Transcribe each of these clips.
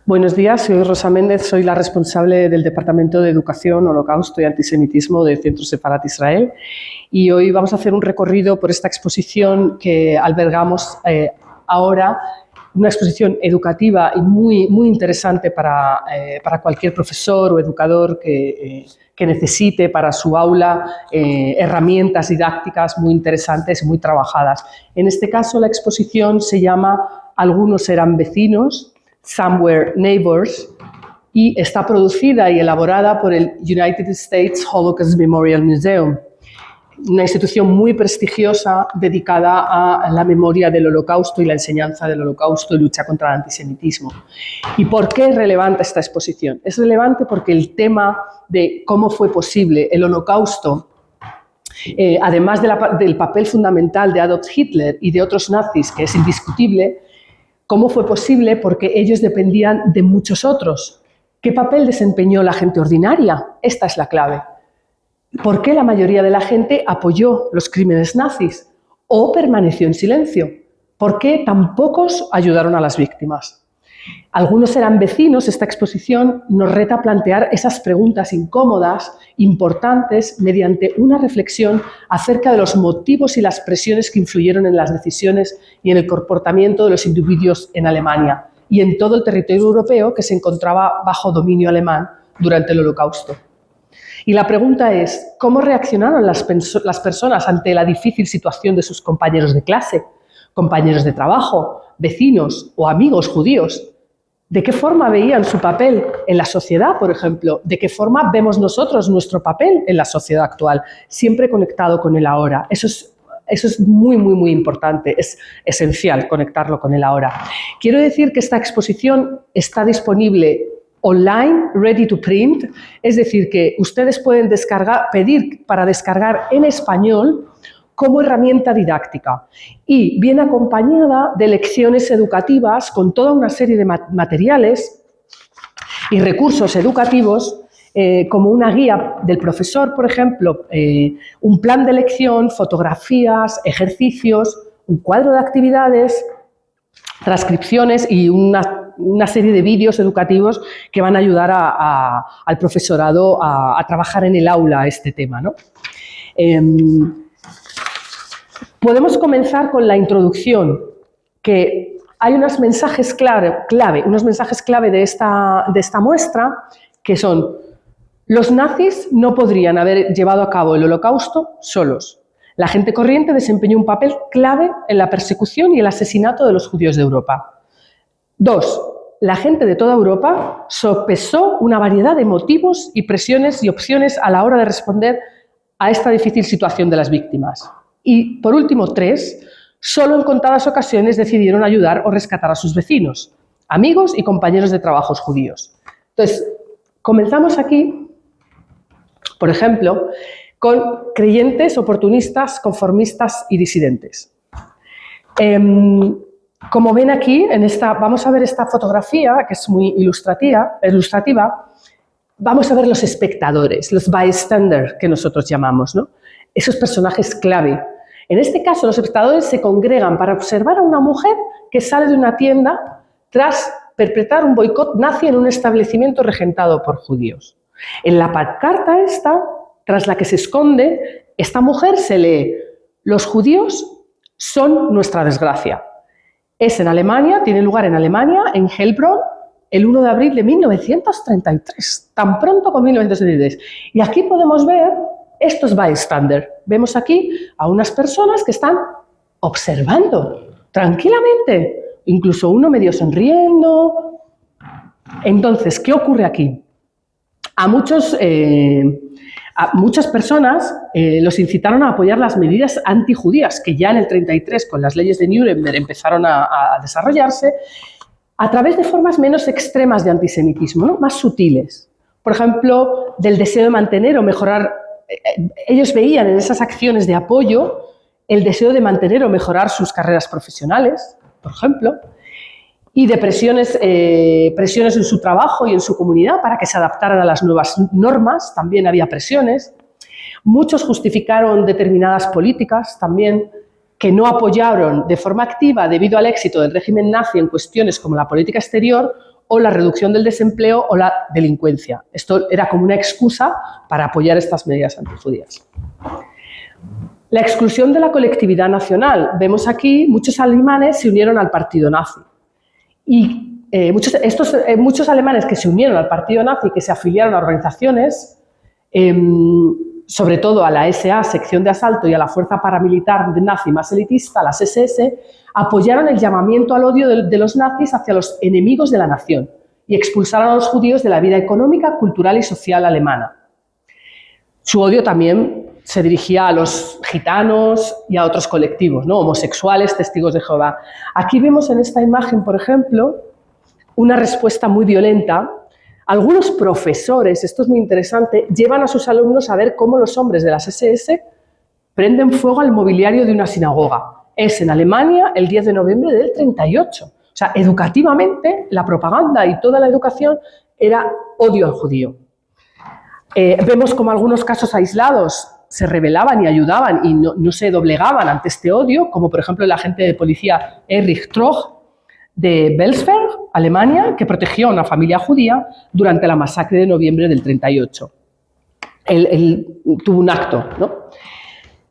Buenos días, soy Rosa Méndez, soy la responsable del Departamento de Educación, Holocausto y Antisemitismo del Centro Sefarat Israel, y hoy vamos a hacer un recorrido por esta exposición que albergamos ahora, una exposición educativa y muy interesante para cualquier profesor o educador que necesite para su aula herramientas didácticas muy interesantes y muy trabajadas. En este caso, la exposición se llama Algunos eran vecinos, Some Were Neighbors, y está producida y elaborada por el United States Holocaust Memorial Museum, una institución muy prestigiosa dedicada a la memoria del Holocausto y la enseñanza del Holocausto y lucha contra el antisemitismo. ¿Y por qué es relevante esta exposición? Es relevante porque el tema de cómo fue posible el Holocausto, además del papel fundamental de Adolf Hitler y de otros nazis, que es indiscutible, ¿cómo fue posible? Porque ellos dependían de muchos otros. ¿Qué papel desempeñó la gente ordinaria? Esta es la clave. ¿Por qué la mayoría de la gente apoyó los crímenes nazis o permaneció en silencio? ¿Por qué tan pocos ayudaron a las víctimas? Algunos eran vecinos. Esta exposición nos reta a plantear esas preguntas incómodas, importantes, mediante una reflexión acerca de los motivos y las presiones que influyeron en las decisiones y en el comportamiento de los individuos en Alemania y en todo el territorio europeo que se encontraba bajo dominio alemán durante el Holocausto. Y la pregunta es, ¿cómo reaccionaron las personas ante la difícil situación de sus compañeros de clase, compañeros de trabajo, vecinos o amigos judíos? ¿De qué forma veían su papel en la sociedad, por ejemplo? ¿De qué forma vemos nosotros nuestro papel en la sociedad actual? Siempre conectado con el ahora. Eso es muy importante, es esencial conectarlo con el ahora. Quiero decir que esta exposición está disponible online, ready to print, es decir, que ustedes pueden pedir para descargar en español como herramienta didáctica y viene acompañada de lecciones educativas con toda una serie de materiales y recursos educativos como una guía del profesor, por ejemplo, un plan de lección, fotografías, ejercicios, un cuadro de actividades, transcripciones y una serie de vídeos educativos que van a ayudar al profesorado a trabajar en el aula este tema, ¿no? Podemos comenzar con la introducción, que hay unos mensajes clave de esta muestra, que son: los nazis no podrían haber llevado a cabo el Holocausto solos. La gente corriente desempeñó un papel clave en la persecución y el asesinato de los judíos de Europa. 2. La gente de toda Europa sopesó una variedad de motivos y presiones y opciones a la hora de responder a esta difícil situación de las víctimas. Y, por último, 3, solo en contadas ocasiones decidieron ayudar o rescatar a sus vecinos, amigos y compañeros de trabajos judíos. Entonces, comenzamos aquí, por ejemplo, con creyentes, oportunistas, conformistas y disidentes. Como ven aquí, vamos a ver esta fotografía, que es muy ilustrativa. Vamos a ver los espectadores, los bystanders, que nosotros llamamos, ¿no? Esos personajes clave. En este caso, los espectadores se congregan para observar a una mujer que sale de una tienda tras perpetrar un boicot nazi en un establecimiento regentado por judíos. En la pancarta tras la que se esconde, esta mujer se lee: los judíos son nuestra desgracia. Es en Alemania, tiene lugar en Alemania, en Heilbronn, el 1 de abril de 1933, tan pronto como 1933. Y aquí podemos ver estos bystanders. Vemos aquí a unas personas que están observando tranquilamente, incluso uno medio sonriendo. Entonces, ¿qué ocurre aquí? A muchas personas los incitaron a apoyar las medidas antijudías que ya en el 33, con las leyes de Nuremberg, empezaron a desarrollarse, a través de formas menos extremas de antisemitismo, ¿no? Más sutiles. Por ejemplo, del deseo de mantener o mejorar. Ellos veían en esas acciones de apoyo el deseo de mantener o mejorar sus carreras profesionales, por ejemplo, y de presiones en su trabajo y en su comunidad para que se adaptaran a las nuevas normas. También había presiones. Muchos justificaron determinadas políticas también que no apoyaron de forma activa debido al éxito del régimen nazi en cuestiones como la política exterior o la reducción del desempleo o la delincuencia. Esto era como una excusa para apoyar estas medidas antijudías. La exclusión de la colectividad nacional. Vemos aquí muchos alemanes se unieron al partido nazi. Y muchos alemanes que se unieron al partido nazi, que se afiliaron a organizaciones, sobre todo a la SA, sección de asalto, y a la fuerza paramilitar nazi más elitista, las SS, apoyaron el llamamiento al odio de los nazis hacia los enemigos de la nación y expulsaron a los judíos de la vida económica, cultural y social alemana. Su odio también se dirigía a los gitanos y a otros colectivos, ¿no? Homosexuales, testigos de Jehová. Aquí vemos en esta imagen, por ejemplo, una respuesta muy violenta. Algunos profesores, esto es muy interesante, llevan a sus alumnos a ver cómo los hombres de las SS prenden fuego al mobiliario de una sinagoga. Es en Alemania el 10 de noviembre del 38. O sea, educativamente, la propaganda y toda la educación era odio al judío. Vemos como algunos casos aislados se rebelaban y ayudaban y no se doblegaban ante este odio, como por ejemplo el agente de policía Erich Troch de Belsberg, Alemania, que protegió a una familia judía durante la masacre de noviembre del 38. Él tuvo un acto, ¿no?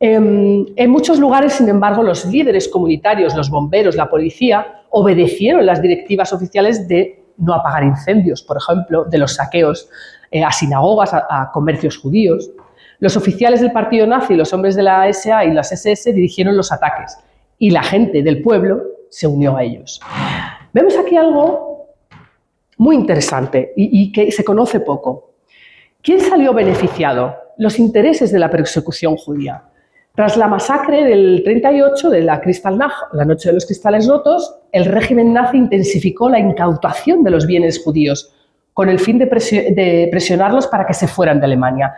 En muchos lugares, sin embargo, los líderes comunitarios, los bomberos, la policía, obedecieron las directivas oficiales de no apagar incendios, por ejemplo, de los saqueos a sinagogas, a comercios judíos. Los oficiales del partido nazi, los hombres de la SA y las SS dirigieron los ataques y la gente del pueblo se unió a ellos. Vemos aquí algo muy interesante y que se conoce poco. ¿Quién salió beneficiado? Los intereses de la persecución judía. Tras la masacre del 38 de la Kristallnacht, la noche de los cristales rotos, el régimen nazi intensificó la incautación de los bienes judíos con el fin de presionarlos para que se fueran de Alemania.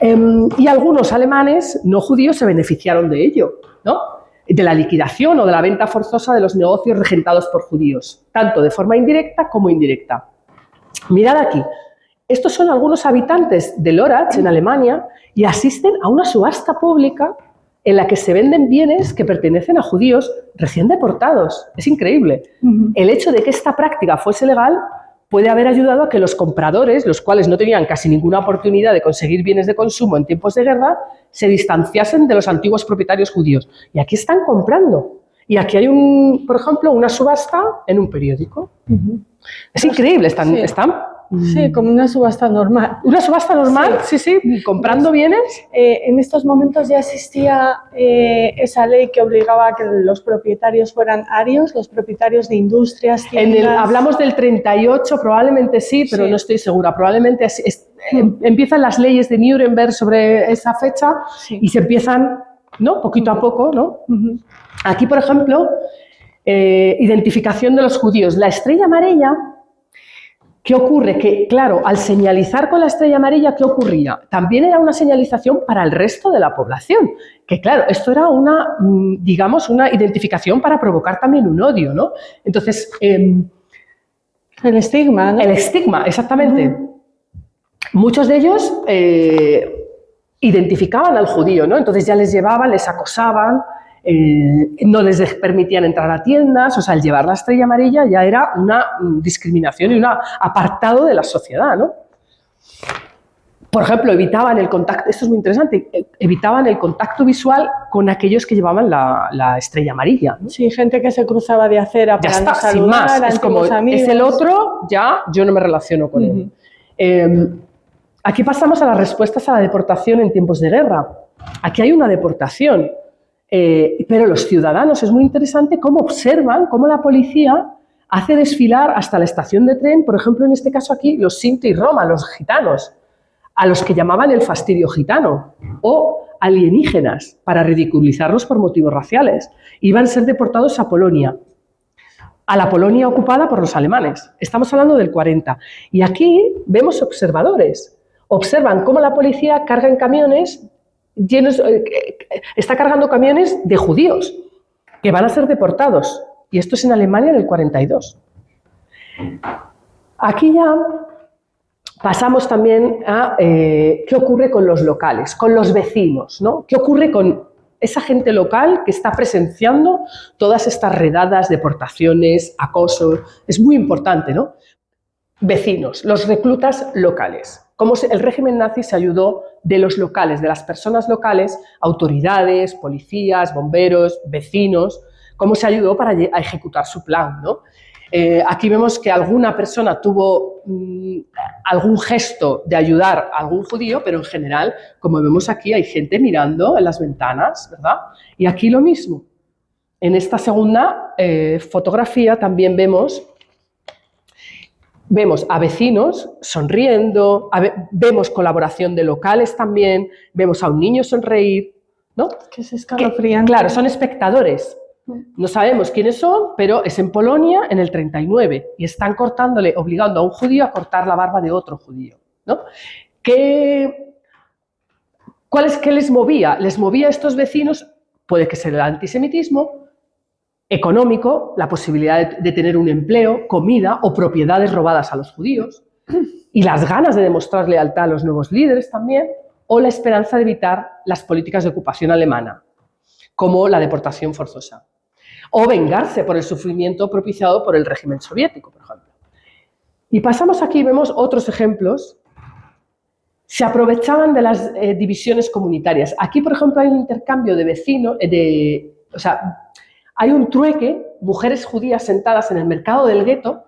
Y algunos alemanes no judíos se beneficiaron de ello, ¿no? De la liquidación o de la venta forzosa de los negocios regentados por judíos, tanto de forma indirecta como indirecta. Mirad aquí, estos son algunos habitantes de Lörrach, en Alemania, y asisten a una subasta pública en la que se venden bienes que pertenecen a judíos recién deportados. Es increíble. El hecho de que esta práctica fuese legal puede haber ayudado a que los compradores, los cuales no tenían casi ninguna oportunidad de conseguir bienes de consumo en tiempos de guerra, se distanciasen de los antiguos propietarios judíos. Y aquí están comprando. Y aquí hay, por ejemplo, una subasta en un periódico. Es increíble, están Sí, como una subasta normal. ¿Una subasta normal? Sí, comprando bienes. En estos momentos ya existía esa ley que obligaba a que los propietarios fueran arios, los propietarios de industrias, tiendas. Hablamos del 38, probablemente sí, pero no estoy segura. Probablemente empiezan las leyes de Nuremberg sobre esa fecha y se empiezan, ¿no? Poquito a poco, ¿no? Aquí, por ejemplo, identificación de los judíos. La estrella amarilla. ¿Qué ocurre? Que, claro, al señalizar con la estrella amarilla, ¿qué ocurría? También era una señalización para el resto de la población. Que, claro, esto era una, digamos, una identificación para provocar también un odio, ¿no? Entonces, el estigma, ¿no? El estigma, exactamente. Muchos de ellos identificaban al judío, ¿no? Entonces ya les llevaban, les acosaban, no les permitían entrar a tiendas, o sea, el llevar la estrella amarilla ya era una discriminación y un apartado de la sociedad, ¿no? Por ejemplo, evitaban el contacto, esto es muy interesante, evitaban el contacto visual con aquellos que llevaban la estrella amarilla, ¿no? Sí, gente que se cruzaba de acera para no saludar, sin más, es como, amigos. Es el otro, ya yo no me relaciono con él. Aquí pasamos a las respuestas a la deportación en tiempos de guerra. Aquí hay una deportación. Pero los ciudadanos, es muy interesante cómo observan, cómo la policía hace desfilar hasta la estación de tren, por ejemplo, en este caso aquí, los Sinti y Roma, los gitanos, a los que llamaban el fastidio gitano, o alienígenas, para ridiculizarlos por motivos raciales. Iban a ser deportados a Polonia, a la Polonia ocupada por los alemanes. Estamos hablando del 40. Y aquí vemos observadores. Observan cómo la policía carga en camiones está cargando camiones de judíos que van a ser deportados. Y esto es en Alemania en el 42. Aquí ya pasamos también a qué ocurre con los locales, con los vecinos, ¿no? ¿Qué ocurre con esa gente local que está presenciando todas estas redadas, deportaciones, acoso. Es muy importante, ¿no? Vecinos, los reclutas locales. Cómo el régimen nazi se ayudó de los locales, de las personas locales, autoridades, policías, bomberos, vecinos, cómo se ayudó para ejecutar su plan, ¿no? Aquí vemos que alguna persona tuvo algún gesto de ayudar a algún judío, pero en general, como vemos aquí, hay gente mirando en las ventanas, ¿verdad? Y aquí lo mismo. En esta segunda fotografía también vemos a vecinos sonriendo, vemos colaboración de locales también, vemos a un niño sonreír, ¿no? Que es escalofriante. Claro, son espectadores. No sabemos quiénes son, pero es en Polonia en el 39 y están obligando a un judío a cortar la barba de otro judío, ¿no? ¿Qué les movía? Les movía a estos vecinos, puede que sea el antisemitismo, económico, la posibilidad de tener un empleo, comida o propiedades robadas a los judíos, y las ganas de demostrar lealtad a los nuevos líderes también, o la esperanza de evitar las políticas de ocupación alemana, como la deportación forzosa, o vengarse por el sufrimiento propiciado por el régimen soviético, por ejemplo. Y pasamos aquí, vemos otros ejemplos. Se aprovechaban de las divisiones comunitarias. Aquí, por ejemplo, hay un intercambio de vecinos, hay un trueque, mujeres judías sentadas en el mercado del gueto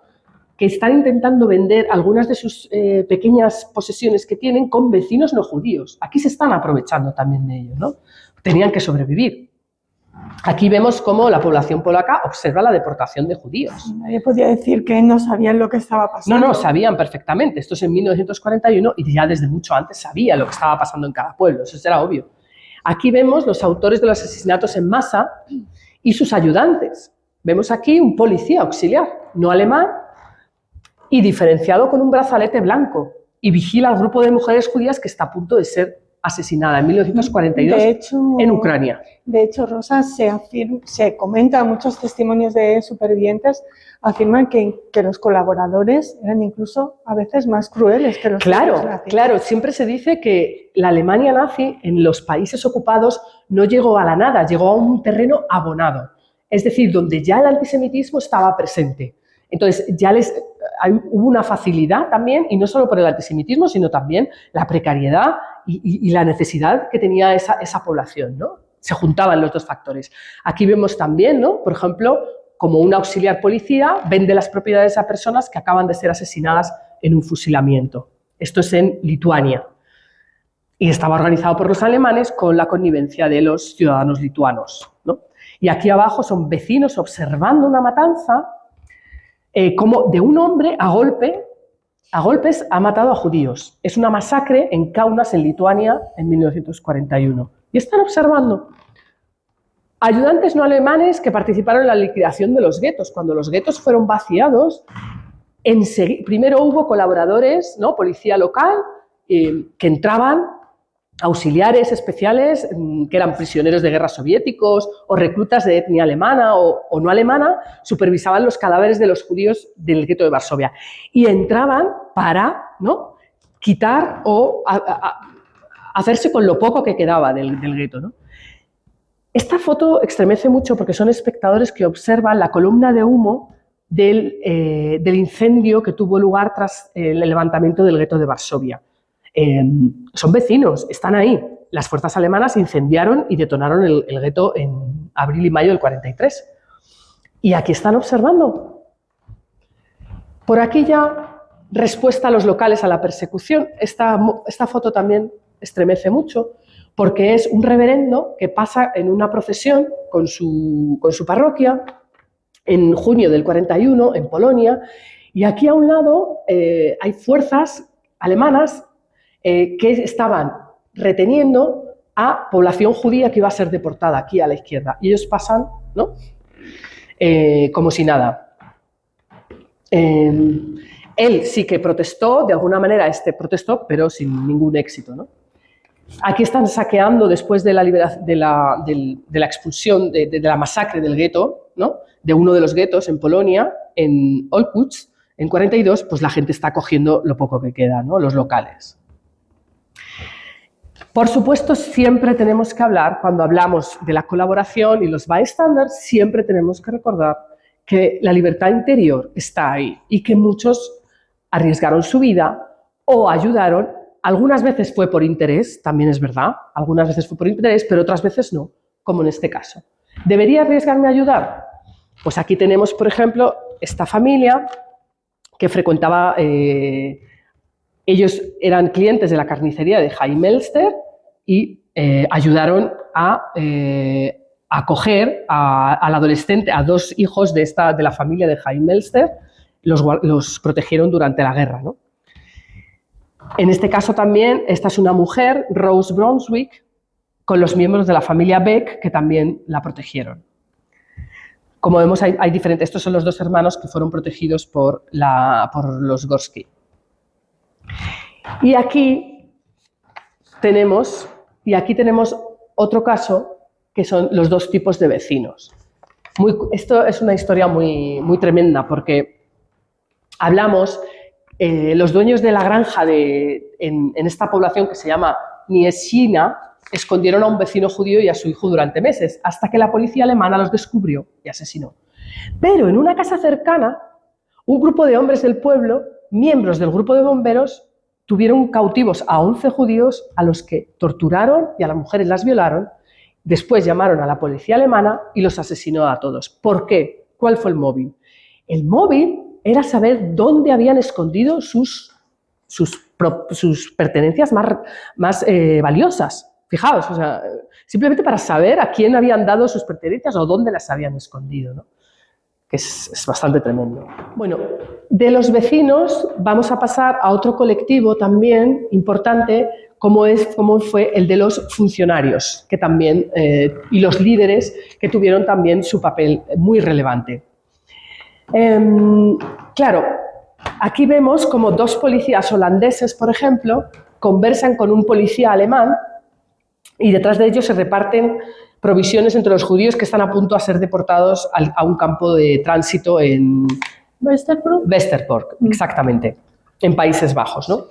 que están intentando vender algunas de sus pequeñas posesiones que tienen con vecinos no judíos. Aquí se están aprovechando también de ellos, ¿no? Tenían que sobrevivir. Aquí vemos cómo la población polaca observa la deportación de judíos. Nadie podía decir que no sabían lo que estaba pasando. No, sabían perfectamente. Esto es en 1941 y ya desde mucho antes sabía lo que estaba pasando en cada pueblo, eso era obvio. Aquí vemos los autores de los asesinatos en masa y sus ayudantes. Vemos aquí un policía auxiliar, no alemán, y diferenciado con un brazalete blanco, y vigila al grupo de mujeres judías que está a punto de ser asesinada en 1942 en Ucrania. De hecho, Rosa, se comenta, muchos testimonios de supervivientes afirman que los colaboradores eran incluso a veces más crueles que los nazis. Claro, siempre se dice que la Alemania nazi en los países ocupados no llegó a la nada, llegó a un terreno abonado, es decir, donde ya el antisemitismo estaba presente. Entonces, hubo una facilidad también, y no solo por el antisemitismo, sino también la precariedad y la necesidad que tenía esa población, ¿no? Se juntaban los dos factores. Aquí vemos también, ¿no? Por ejemplo, como un auxiliar policía vende las propiedades a personas que acaban de ser asesinadas en un fusilamiento. Esto es en Lituania. Y estaba organizado por los alemanes con la connivencia de los ciudadanos lituanos, ¿no? Y aquí abajo son vecinos observando una matanza, como de un hombre a golpes ha matado a judíos. Es una masacre en Kaunas, en Lituania, en 1941. Y están observando. Ayudantes no alemanes que participaron en la liquidación de los guetos. Cuando los guetos fueron vaciados, primero hubo colaboradores, ¿no? Policía local, que entraban, auxiliares especiales que eran prisioneros de guerra soviéticos o reclutas de etnia alemana o no alemana, supervisaban los cadáveres de los judíos del gueto de Varsovia y entraban para, ¿no?, quitar o hacerse con lo poco que quedaba del gueto, ¿no? Esta foto extremece mucho porque son espectadores que observan la columna de humo del incendio que tuvo lugar tras el levantamiento del gueto de Varsovia. Son vecinos, están ahí. Las fuerzas alemanas incendiaron y detonaron el gueto en abril y mayo del 43. Y aquí están observando. Por aquí ya respuesta a los locales a la persecución. Esta foto también estremece mucho porque es un reverendo que pasa en una procesión con su parroquia en junio del 41 en Polonia, y aquí a un lado hay fuerzas alemanas que estaban reteniendo a población judía que iba a ser deportada aquí a la izquierda. Y ellos pasan, ¿no?, como si nada. Él sí que protestó, de alguna manera protestó, pero sin ningún éxito, ¿no? Aquí están saqueando después de la expulsión, de la masacre del gueto, ¿no?, de uno de los guetos en Polonia, en Olkutsk, en 42, pues la gente está cogiendo lo poco que queda, ¿no?, los locales. Por supuesto, siempre tenemos que hablar, cuando hablamos de la colaboración y los bystanders, siempre tenemos que recordar que la libertad interior está ahí y que muchos arriesgaron su vida o ayudaron. Algunas veces fue por interés, también es verdad, algunas veces fue por interés, pero otras veces no, como en este caso. ¿Debería arriesgarme a ayudar? Pues aquí tenemos, por ejemplo, esta familia que frecuentaba, ellos eran clientes de la carnicería de Jaime Elster y ayudaron a acoger al adolescente, a dos hijos de la familia de Jaime Elster, los protegieron durante la guerra, ¿no? En este caso también, esta es una mujer, Rose Brunswick, con los miembros de la familia Beck, que también la protegieron. Como vemos, hay diferentes. Estos son los dos hermanos que fueron protegidos por los Gorski. Y aquí tenemos otro caso, que son los dos tipos de vecinos. Esto es una historia muy tremenda, porque hablamos, los dueños de la granja en esta población que se llama Nieshina, escondieron a un vecino judío y a su hijo durante meses, hasta que la policía alemana los descubrió y asesinó. Pero en una casa cercana, un grupo de hombres del pueblo, miembros del grupo de bomberos, tuvieron cautivos a 11 judíos a los que torturaron y a las mujeres las violaron. Después llamaron a la policía alemana y los asesinó a todos. ¿Por qué? ¿Cuál fue el móvil? El móvil era saber dónde habían escondido sus pertenencias más valiosas. Fijaos, o sea, simplemente para saber a quién habían dado sus pertenencias o dónde las habían escondido, ¿no? Que es bastante tremendo. Bueno, de los vecinos vamos a pasar a otro colectivo también importante, como fue el de los funcionarios, que también, y los líderes, que tuvieron también su papel muy relevante. Claro, aquí vemos como dos policías holandeses, por ejemplo, conversan con un policía alemán y detrás de ellos se reparten provisiones entre los judíos que están a punto de ser deportados a un campo de tránsito en Westerbork, exactamente, en Países Bajos, ¿no?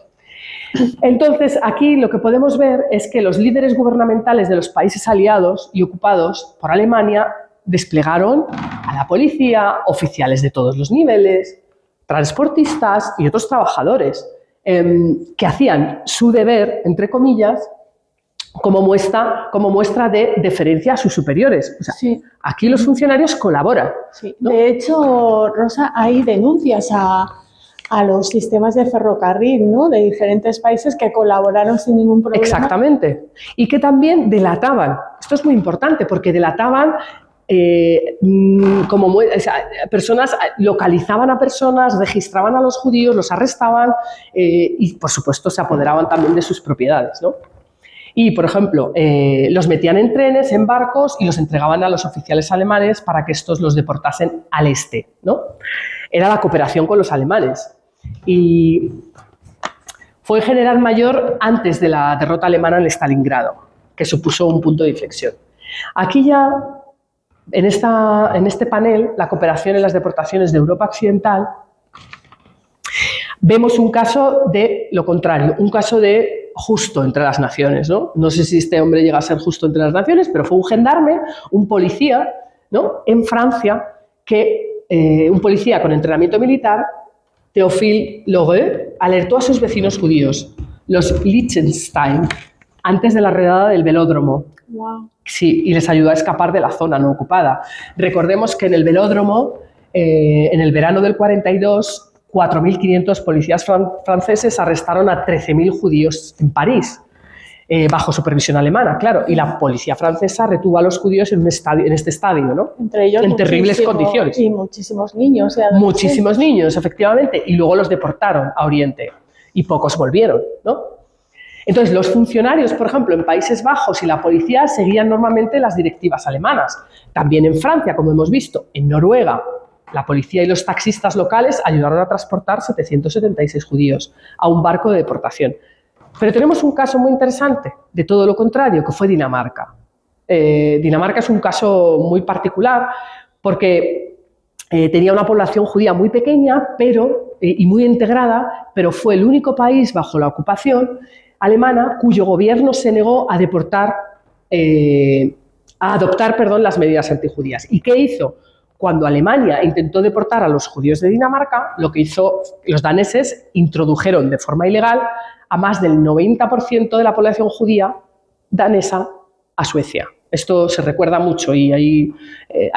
Entonces, aquí lo que podemos ver es que los líderes gubernamentales de los países aliados y ocupados por Alemania desplegaron a la policía, oficiales de todos los niveles, transportistas y otros trabajadores que hacían su deber, entre comillas, como muestra de deferencia a sus superiores. O sea, sí. Aquí los funcionarios colaboran. Sí. ¿No? De hecho, Rosa, hay denuncias a los sistemas de ferrocarril, ¿no?, de diferentes países que colaboraron sin ningún problema. Exactamente. Y que también delataban. Esto es muy importante porque delataban personas, localizaban a personas, registraban a los judíos, los arrestaban y, por supuesto, se apoderaban también de sus propiedades, ¿no? Y, por ejemplo, los metían en trenes, en barcos y los entregaban a los oficiales alemanes para que estos los deportasen al este, ¿no? Era la cooperación con los alemanes. Y fue el general mayor antes de la derrota alemana en Stalingrado, que supuso un punto de inflexión. Aquí ya, en este panel, la cooperación en las deportaciones de Europa Occidental, vemos un caso de lo contrario, un caso de justo entre las naciones, ¿no? No sé si este hombre llega a ser justo entre las naciones, pero fue un gendarme, un policía, ¿no?, en Francia, un policía con entrenamiento militar, Théophile Lheureux, alertó a sus vecinos judíos, los Liechtenstein, antes de la redada del velódromo. Wow. Sí, y les ayudó a escapar de la zona no ocupada. Recordemos que en el velódromo, en el verano del 42, 4.500 policías franceses arrestaron a 13.000 judíos en París, bajo supervisión alemana, claro, y la policía francesa retuvo a los judíos en este estadio, ¿no? Entre ellos en terribles condiciones. Y muchísimos niños. Muchísimos niños, efectivamente, y luego los deportaron a Oriente, y pocos volvieron, ¿no? Entonces, los funcionarios, por ejemplo, en Países Bajos y la policía seguían normalmente las directivas alemanas. También en Francia, como hemos visto, en Noruega, la policía y los taxistas locales ayudaron a transportar 776 judíos a un barco de deportación. Pero tenemos un caso muy interesante de todo lo contrario, que fue Dinamarca. Dinamarca es un caso muy particular porque tenía una población judía muy pequeña y muy integrada, pero fue el único país bajo la ocupación alemana, cuyo gobierno se negó a adoptar las medidas antijudías. ¿Y qué hizo? Cuando Alemania intentó deportar a los judíos de Dinamarca, lo que hizo los daneses, introdujeron de forma ilegal a más del 90% de la población judía danesa a Suecia. Esto se recuerda mucho y hay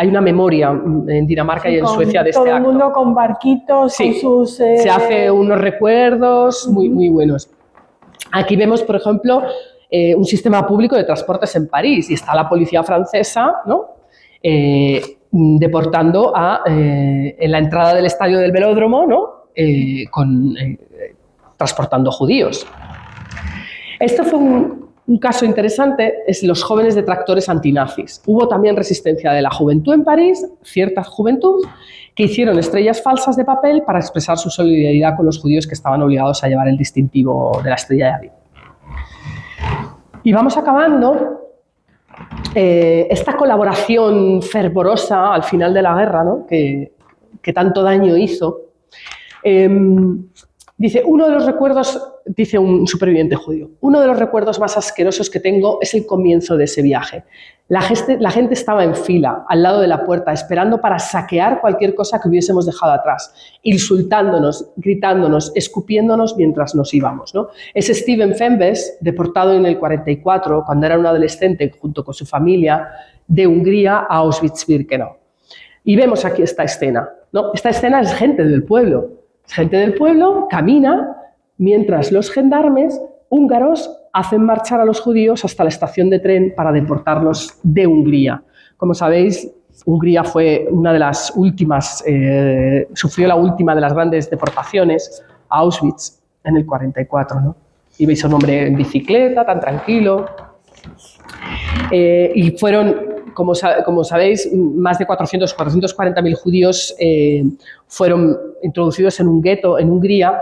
una memoria en Dinamarca y en Suecia de este acto. Todo el mundo con barquitos, sí, con sus... se hace unos recuerdos muy buenos. Aquí vemos, por ejemplo, un sistema público de transportes en París y está la policía francesa, ¿no? Deportando en la entrada del estadio del Velódromo, ¿no? Transportando judíos. Esto fue un caso interesante, es los jóvenes detractores antinazis. Hubo también resistencia de la juventud en París, cierta juventud, que hicieron estrellas falsas de papel para expresar su solidaridad con los judíos que estaban obligados a llevar el distintivo de la estrella de David. Y vamos acabando. Esta colaboración fervorosa al final de la guerra, ¿no? que tanto daño hizo, dice, dice un superviviente judío, uno de los recuerdos más asquerosos que tengo es el comienzo de ese viaje. La gente estaba en fila, al lado de la puerta, esperando para saquear cualquier cosa que hubiésemos dejado atrás, insultándonos, gritándonos, escupiéndonos mientras nos íbamos, ¿no? Es Steven Fembes, deportado en el 44, cuando era un adolescente, junto con su familia, de Hungría a Auschwitz-Birkenau. Y vemos aquí esta escena, ¿no? Esta escena es gente del pueblo. Gente del pueblo camina mientras los gendarmes húngaros hacen marchar a los judíos hasta la estación de tren para deportarlos de Hungría. Como sabéis, Hungría fue una de las últimas, sufrió la última de las grandes deportaciones a Auschwitz en el 44, ¿no? Y veis a un hombre en bicicleta, tan tranquilo. Y fueron, como sabéis, más de 440.000 judíos fueron introducidos en un gueto en Hungría,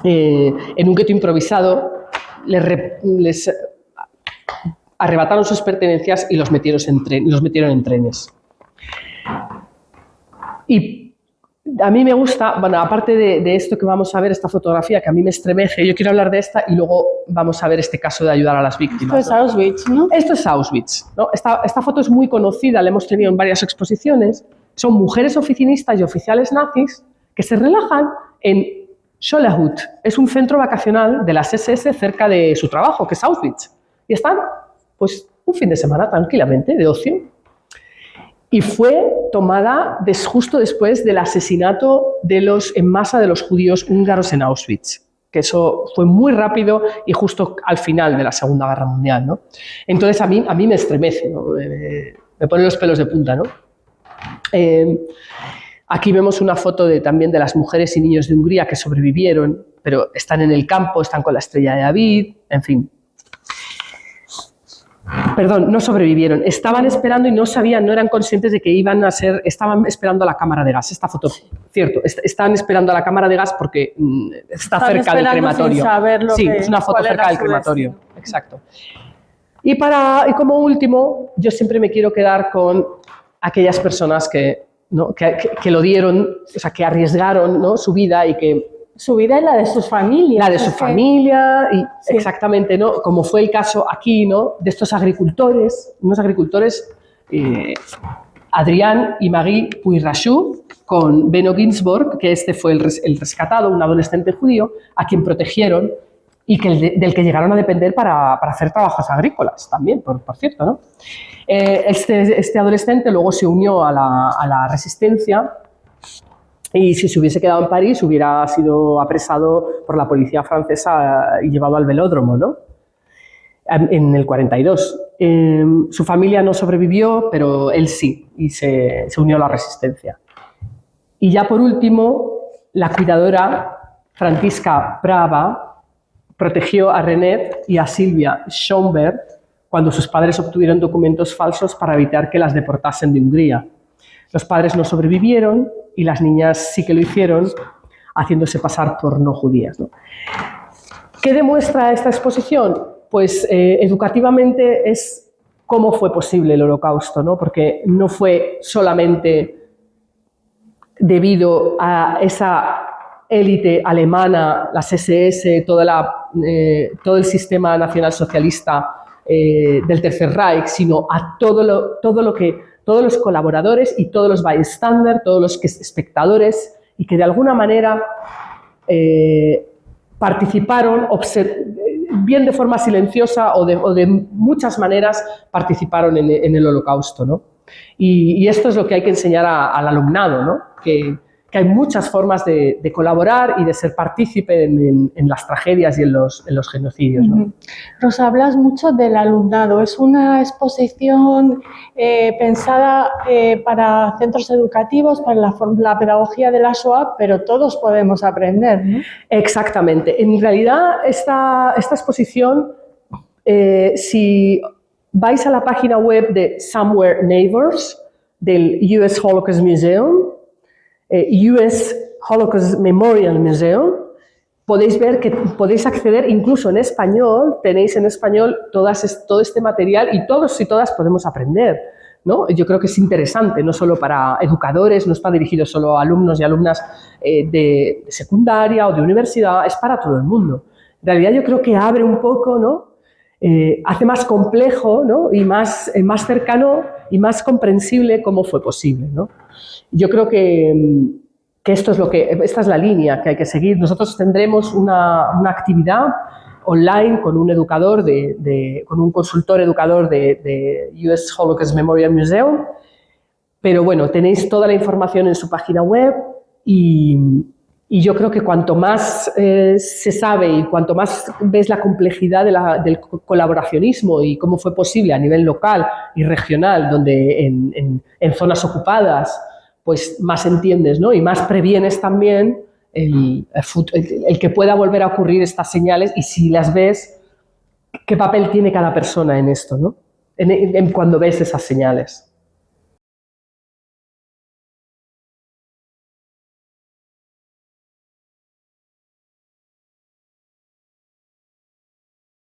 en un gueto improvisado. Les arrebataron sus pertenencias y los metieron en trenes. Y a mí me gusta, bueno, aparte de esto que vamos a ver, esta fotografía que a mí me estremece, yo quiero hablar de esta y luego vamos a ver este caso de ayudar a las víctimas. Esto es Auschwitz, ¿no? Esto es Auschwitz, ¿no? Esta foto es muy conocida, la hemos tenido en varias exposiciones. Son mujeres oficinistas y oficiales nazis que se relajan en Schollehut. Es un centro vacacional de las SS cerca de su trabajo, que es Auschwitz. Y están, pues, un fin de semana tranquilamente, de ocio. Y fue tomada justo después del asesinato en masa de los judíos húngaros en Auschwitz, que eso fue muy rápido y justo al final de la Segunda Guerra Mundial, ¿no? Entonces a mí me estremece, ¿no? Me pone los pelos de punta, ¿no? Aquí vemos una foto también de las mujeres y niños de Hungría que sobrevivieron, pero están en el campo, están con la estrella de David, en fin. Perdón, no sobrevivieron. Estaban esperando y no sabían, no eran conscientes de que estaban esperando a la cámara de gas. Esta foto, cierto, están esperando a la cámara de gas porque está cerca del crematorio. Sin saber sí, es una foto cerca del crematorio. Destino. Exacto. Y como último, yo siempre me quiero quedar con aquellas personas que lo dieron, o sea, que arriesgaron, ¿no?, su vida y que... Su vida y la de sus familias. La de su familia, y sí. Exactamente, ¿no? Como fue el caso aquí, ¿no?, de estos agricultores, unos agricultores, Adrián y Marie Puirachou, con Benno Ginsburg, que este fue el rescatado, un adolescente judío, a quien protegieron y del que llegaron a depender para hacer trabajos agrícolas también, por cierto, ¿no? Este adolescente luego se unió a la resistencia y si se hubiese quedado en París hubiera sido apresado por la policía francesa y llevado al velódromo, ¿no?, en el 42. Su familia no sobrevivió, pero él sí, y se unió a la resistencia. Y ya por último, la cuidadora Františka Prava protegió a René y a Silvia Schomberg cuando sus padres obtuvieron documentos falsos para evitar que las deportasen de Hungría. Los padres no sobrevivieron y las niñas sí que lo hicieron, haciéndose pasar por no judías, ¿no? ¿Qué demuestra esta exposición? Pues educativamente es cómo fue posible el Holocausto, ¿no? Porque no fue solamente debido a esa élite alemana, las SS, todo el sistema nacionalsocialista del Tercer Reich, sino a todos los colaboradores y todos los bystanders, todos los espectadores, y que de alguna manera participaron, bien de forma silenciosa o de muchas maneras participaron en el Holocausto, ¿no? Y esto es lo que hay que enseñar al alumnado, ¿no? Que hay muchas formas de colaborar y de ser partícipe en las tragedias y en los genocidios, ¿no? Rosa, hablas mucho del alumnado. Es una exposición pensada para centros educativos, para la pedagogía de la Shoah, pero todos podemos aprender, ¿no? Exactamente. En realidad, esta exposición, si vais a la página web de Somewhere Neighbors, del US Holocaust Museum, US Holocaust Memorial Museum, podéis ver que podéis acceder, incluso en español, tenéis en español todo este material y todos y todas podemos aprender, ¿no? Yo creo que es interesante, no solo para educadores, no está dirigido solo a alumnos y alumnas de secundaria o de universidad, es para todo el mundo. En realidad yo creo que abre un poco, ¿no? Hace más complejo, ¿no? Y más cercano y más comprensible cómo fue posible, ¿no? Yo creo que esta es la línea que hay que seguir. Nosotros tendremos una actividad online con un educador, con un consultor educador de US Holocaust Memorial Museum, pero bueno, tenéis toda la información en su página web y yo creo que cuanto más se sabe y cuanto más ves la complejidad del colaboracionismo y cómo fue posible a nivel local y regional, donde en zonas ocupadas, pues más entiendes, ¿no? Y más previenes también el que pueda volver a ocurrir estas señales y si las ves, qué papel tiene cada persona en esto, ¿no? Cuando ves esas señales.